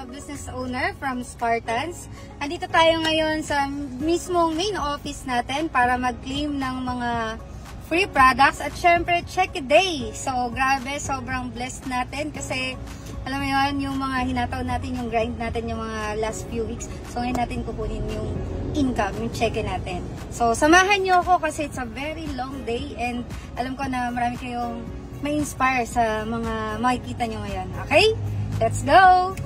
business owner from Spartans. Andito tayo ngayon sa mismong main office natin para mag-claim ng mga free products at syempre check a day. So grabe, sobrang blessed natin kasi alam mo yun, yung mga hinataw natin, yung grind natin yung mga last few weeks. So ngayon natin kukunin yung income, yung check-in natin. So samahan nyo ako kasi it's a very long day and alam ko na marami kayong ma-inspire sa mga makikita nyo ngayon. Okay? Let's go!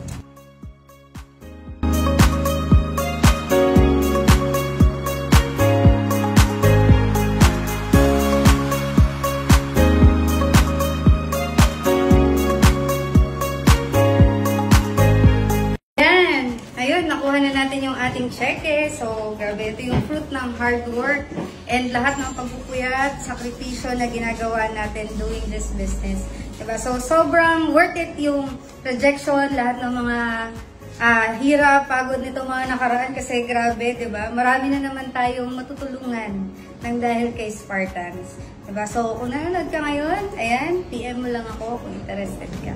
Ayun, nakuha na natin yung ating cheque. So, grabe, ito yung fruit ng hard work and lahat ng pagpupuyat, sakripisyo na ginagawa natin doing this business. Diba? So, sobrang worth it yung rejection, lahat ng mga hirap, pagod nito mga nakaraan kasi grabe, diba? Marami na naman tayong matutulungan ng dahil kay Spartans. Diba? So, kung nanonood ka ngayon, ayan, PM mo lang ako kung interested ka.